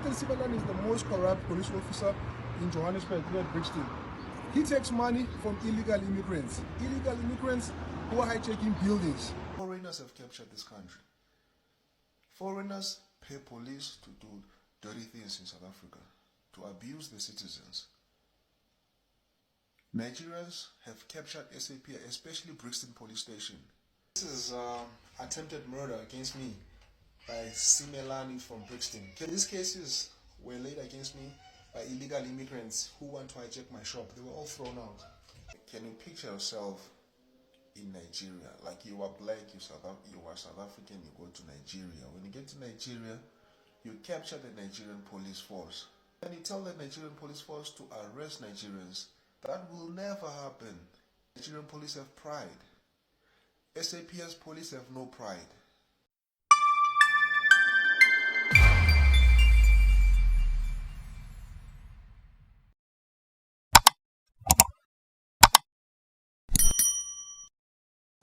Captain Simelan is the most corrupt police officer in Johannesburg, here at Brixton. He takes money from illegal immigrants who are hijacking buildings. Foreigners have captured this country. Foreigners pay police to do dirty things in South Africa, to abuse the citizens. Nigerians have captured SAPS, especially Brixton police station. This is attempted murder against me by Simelani from Brixton. These cases were laid against me by illegal immigrants who want to hijack my shop. They were all thrown out. Can you picture yourself in Nigeria? Like you are black, you are South African, you go to Nigeria. When you get to Nigeria, you capture the Nigerian police force. And you tell the Nigerian police force to arrest Nigerians. That will never happen. Nigerian police have pride. SAPS police have no pride.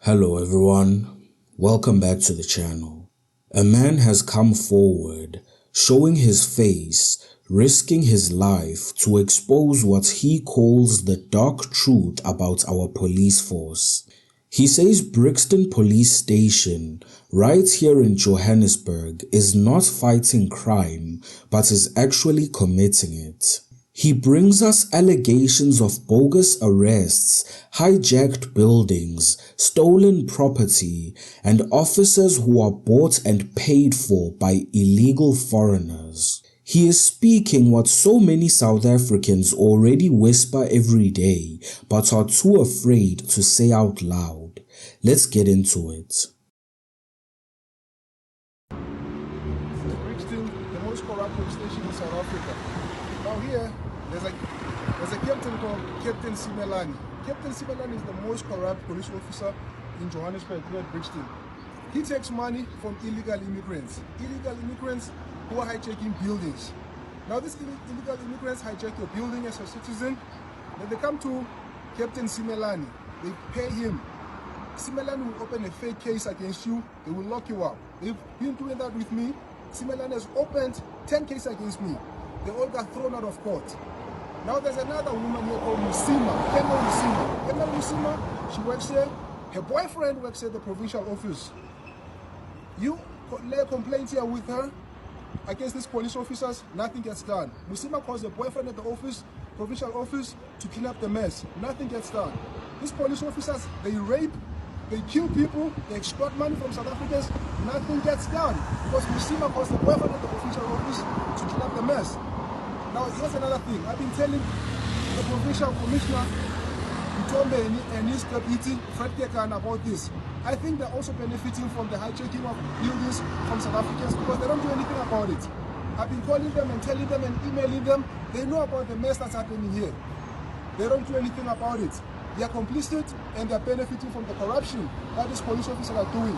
Hello everyone, welcome back to the channel. A man has come forward, showing his face, risking his life to expose what he calls the dark truth about our police force. He says Brixton police station, right here in Johannesburg, is not fighting crime, but is actually committing it. He brings us allegations of bogus arrests, hijacked buildings, stolen property, and officers who are bought and paid for by illegal foreigners. He is speaking what so many South Africans already whisper every day, but are too afraid to say out loud. Let's get into it. Brixton, the most corrupt police station in South Africa. Now here, there's a captain called Captain Simelani. Captain Simelani is the most corrupt police officer in Johannesburg, here at Brixton. He takes money from illegal immigrants who are hijacking buildings. Now these illegal immigrants hijack your building as a citizen, then they come to Captain Simelani, they pay him. Simelani will open a fake case against you, they will lock you up. They've been doing that with me. Simelani has opened 10 cases against me. They all got thrown out of court. Now there's another woman here called Musima. She works here. Her boyfriend works at the provincial office. You lay a complaint here with her against these police officers, nothing gets done. Musima calls the boyfriend at the office, provincial office, to clean up the mess. Nothing gets done. These police officers, they rape, they kill people, they extort money from South Africans. Nothing gets done because Musima calls the boyfriend at the provincial office to clean up the mess. Now here's another thing. I've been telling the provincial commissioner, Utombe and his deputy, Fred Kekan, about this. I think they're also benefiting from the hijacking of buildings from South Africans because they don't do anything about it. I've been calling them and telling them and emailing them. They know about the mess that's happening here. They don't do anything about it. They are complicit and they're benefiting from the corruption that these police officers are doing.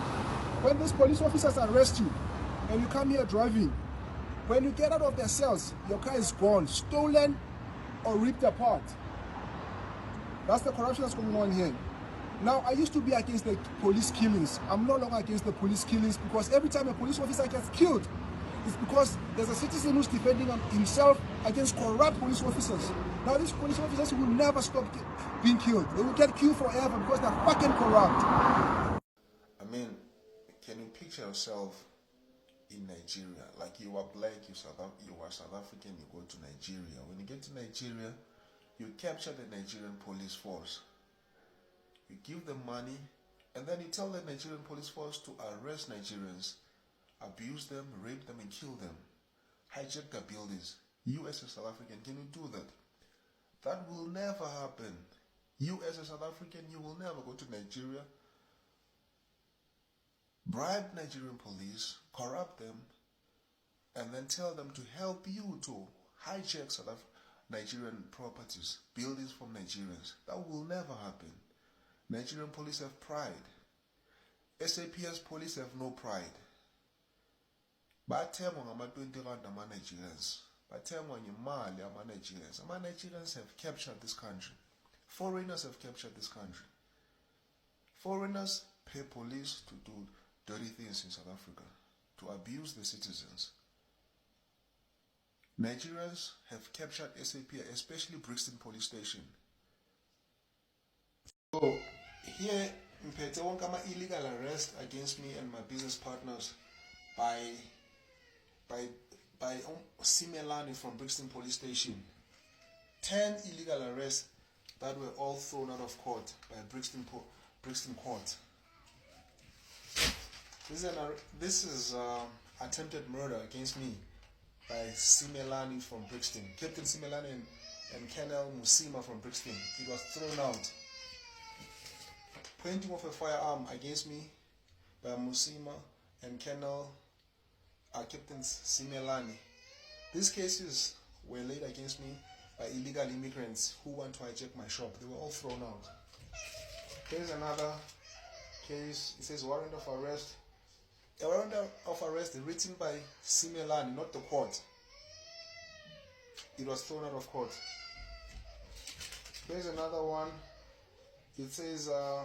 When these police officers arrest you and you come here driving, when you get out of their cells, your car is gone, stolen or ripped apart. That's the corruption that's going on here. Now, I used to be against the police killings. I'm no longer against the police killings because every time a police officer gets killed, it's because there's a citizen who's defending himself against corrupt police officers. Now, these police officers will never stop being killed. They will get killed forever because they're fucking corrupt. I mean, can you picture yourself in Nigeria? Like you are black, you are South African, you go to Nigeria. When you get to Nigeria, you capture the Nigerian police force. You give them money, and then you tell the Nigerian police force to arrest Nigerians, abuse them, rape them, and kill them. Hijack their buildings. You as a South African, can you do that? That will never happen. You as a South African, you will never go to Nigeria, bribe Nigerian police, corrupt them, and then tell them to help you to hijack Nigerian properties, buildings from Nigerians. That will never happen. Nigerian police have pride. SAPS police have no pride. Bathengwa ngama-20 rand ama-Nigerians. Bathengwa ngemali ama-Nigerians. Ama-Nigerians have captured this country. Foreigners have captured this country. Foreigners pay police to do dirty things in South Africa, to abuse the citizens. Nigerians have captured SAP, especially Brixton police station. So here in Pete wonkama illegal arrest against me and my business partners by Simelane from Brixton police station. 10 illegal arrests that were all thrown out of court by Brixton court. This is attempted murder against me by Simelane from Brixton. Captain Simelane and Colonel Musima from Brixton. It was thrown out. Pointing of a firearm against me by Musima and Colonel Captain Simelane. These cases were laid against me by illegal immigrants who want to hijack my shop. They were all thrown out. Here's another case. It says warrant of arrest. A warrant of arrest written by Simelane, not the court. It was thrown out of court. Here's another one. It says, I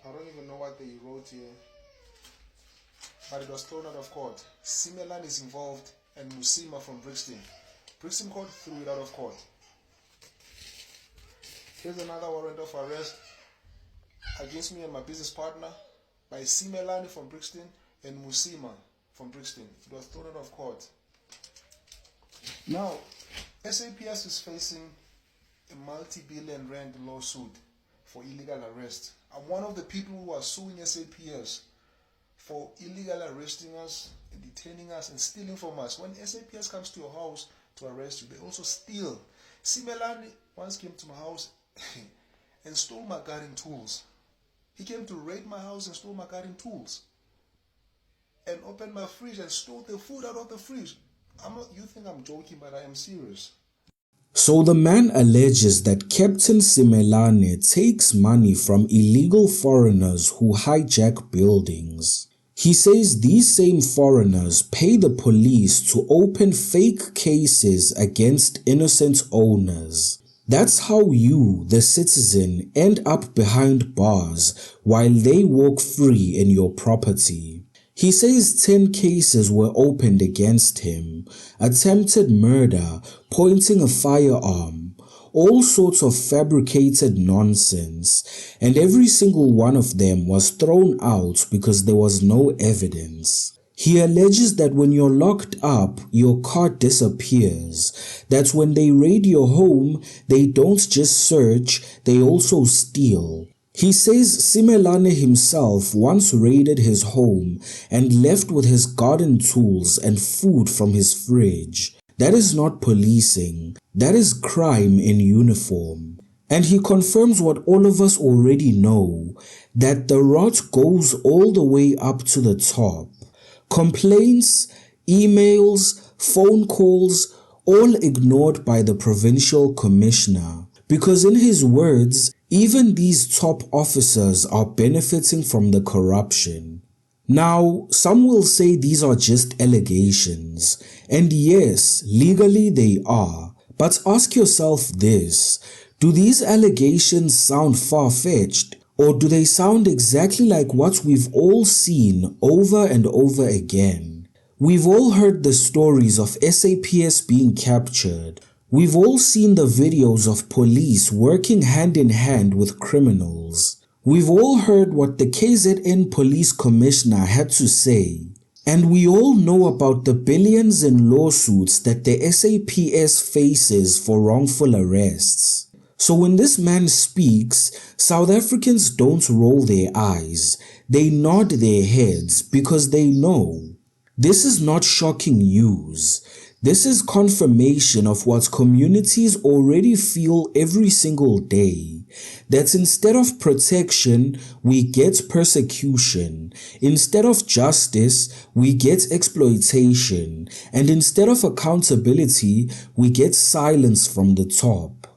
don't even know what they wrote here, but it was thrown out of court. Simelane is involved and Musima from Brixton. Brixton court threw it out of court. Here's another warrant of arrest against me and my business partner by Simelane from Brixton and Musima from Brixton. It was thrown out of court. Now, SAPS is facing a multi-billion rand lawsuit for illegal arrest. I'm one of the people who are suing SAPS for illegal arresting us, detaining us, and stealing from us. When SAPS comes to your house to arrest you, they also steal. Simelane once came to my house and stole my garden tools. He came to raid my house and stole my garden tools. And opened my fridge and stole the food out of the fridge. You think I'm joking, but I am serious. So the man alleges that Captain Simelane takes money from illegal foreigners who hijack buildings. He says these same foreigners pay the police to open fake cases against innocent owners. That's how you, the citizen, end up behind bars while they walk free in your property. He says 10 cases were opened against him, attempted murder, pointing a firearm, all sorts of fabricated nonsense, and every single one of them was thrown out because there was no evidence. He alleges that when you're locked up, your car disappears, that when they raid your home, they don't just search, they also steal. He says Simelane himself once raided his home and left with his garden tools and food from his fridge. That is not policing, that is crime in uniform. And he confirms what all of us already know, that the rot goes all the way up to the top. Complaints, emails, phone calls, all ignored by the provincial commissioner. Because in his words, even these top officers are benefiting from the corruption. Now, some will say these are just allegations, and yes, legally they are. But ask yourself this, do these allegations sound far-fetched, or do they sound exactly like what we've all seen over and over again? We've all heard the stories of SAPS being captured. We've all seen the videos of police working hand in hand with criminals. We've all heard what the KZN police commissioner had to say. And we all know about the billions in lawsuits that the SAPS faces for wrongful arrests. So when this man speaks, South Africans don't roll their eyes. They nod their heads because they know. This is not shocking news. This is confirmation of what communities already feel every single day, that instead of protection, we get persecution, instead of justice, we get exploitation, and instead of accountability, we get silence from the top.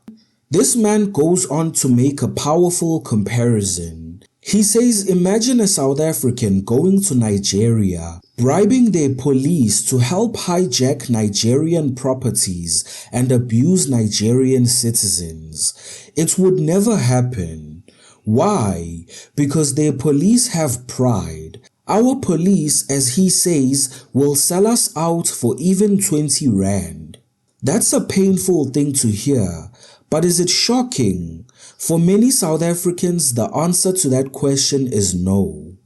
This man goes on to make a powerful comparison. He says, imagine a South African going to Nigeria, bribing their police to help hijack Nigerian properties and abuse Nigerian citizens. It would never happen. Why? Because their police have pride. Our police, as he says, will sell us out for even 20 rand. That's a painful thing to hear, but is it shocking? For many South Africans, the answer to that question is no.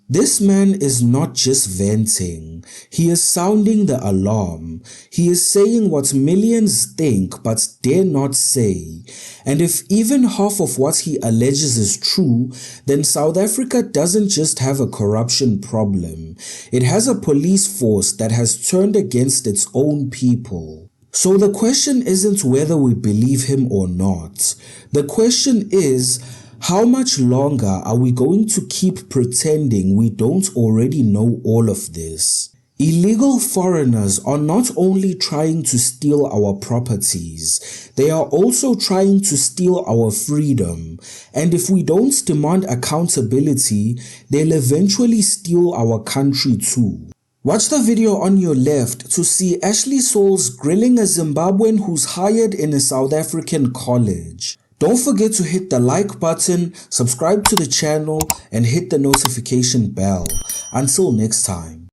This man is not just venting, he is sounding the alarm. He is saying what millions think but dare not say. And if even half of what he alleges is true, then South Africa doesn't just have a corruption problem. It has a police force that has turned against its own people. So the question isn't whether we believe him or not. The question is, how much longer are we going to keep pretending we don't already know all of this? Illegal foreigners are not only trying to steal our properties, they are also trying to steal our freedom. And if we don't demand accountability, they'll eventually steal our country too. Watch the video on your left to see Ashley Souls grilling a Zimbabwean who's hired in a South African college. Don't forget to hit the like button, subscribe to the channel, and hit the notification bell. Until next time.